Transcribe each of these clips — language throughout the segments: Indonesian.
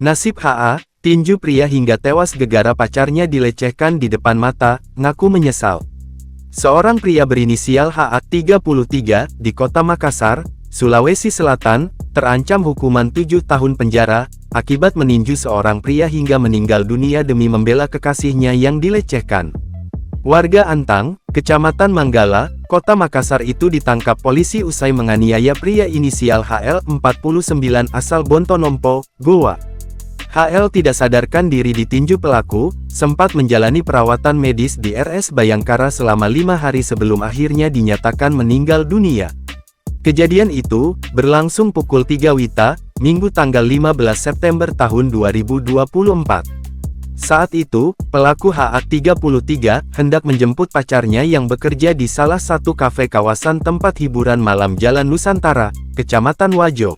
Nasib HA, tinju pria hingga tewas gegara pacarnya dilecehkan di depan mata, ngaku menyesal. Seorang pria berinisial HA 33 di kota Makassar, Sulawesi Selatan, terancam hukuman 7 tahun penjara, akibat meninju seorang pria hingga meninggal dunia demi membela kekasihnya yang dilecehkan. Warga Antang, Kecamatan Manggala, Kota Makassar itu ditangkap polisi usai menganiaya pria inisial HL 49 asal Bontonompo, Goa. HL tidak sadarkan diri ditinju pelaku, sempat menjalani perawatan medis di RS Bayangkara selama 5 hari sebelum akhirnya dinyatakan meninggal dunia. Kejadian itu berlangsung pukul 3 WITA, Minggu tanggal 15 September tahun 2024. Saat itu, pelaku HA33 hendak menjemput pacarnya yang bekerja di salah satu kafe kawasan tempat hiburan malam Jalan Nusantara, Kecamatan Wajo.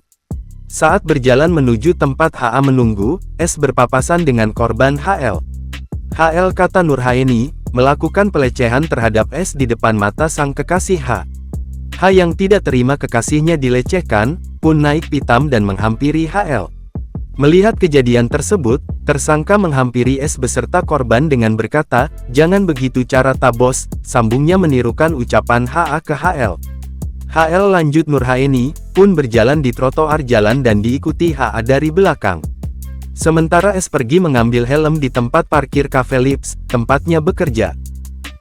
Saat berjalan menuju tempat HA menunggu, S berpapasan dengan korban HL. HL kata Nurhaeni, melakukan pelecehan terhadap S di depan mata sang kekasih H. H yang tidak terima kekasihnya dilecehkan, pun naik pitam dan menghampiri HL. Melihat kejadian tersebut, tersangka menghampiri S beserta korban dengan berkata, "Jangan begitu cara tabos," sambungnya menirukan ucapan HA ke HL. HL lanjut Nurhaeni, pun berjalan di trotoar jalan dan diikuti HA dari belakang. Sementara S pergi mengambil helm di tempat parkir Cafe Lips, tempatnya bekerja.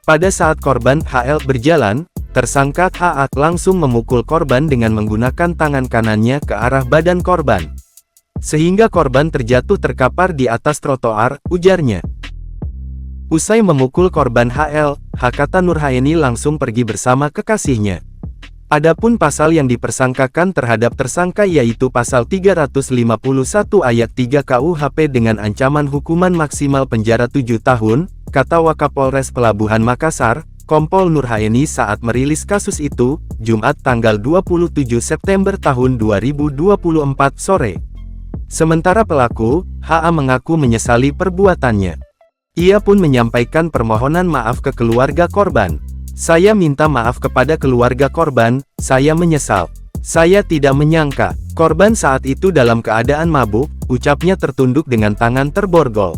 Pada saat korban HL berjalan, tersangka HA langsung memukul korban dengan menggunakan tangan kanannya ke arah badan korban. Sehingga korban terjatuh terkapar di atas trotoar, ujarnya. Usai memukul korban HL, kata Nurhaeni langsung pergi bersama kekasihnya. Adapun pasal yang dipersangkakan terhadap tersangka yaitu pasal 351 ayat 3 KUHP dengan ancaman hukuman maksimal penjara 7 tahun, kata Wakapolres Pelabuhan Makassar, Kompol Nurhaeni saat merilis kasus itu, Jumat tanggal 27 September tahun 2024 sore. Sementara pelaku, HA mengaku menyesali perbuatannya. Ia pun menyampaikan permohonan maaf ke keluarga korban. "Saya minta maaf kepada keluarga korban, saya menyesal. Saya tidak menyangka, korban saat itu dalam keadaan mabuk," ucapnya tertunduk dengan tangan terborgol.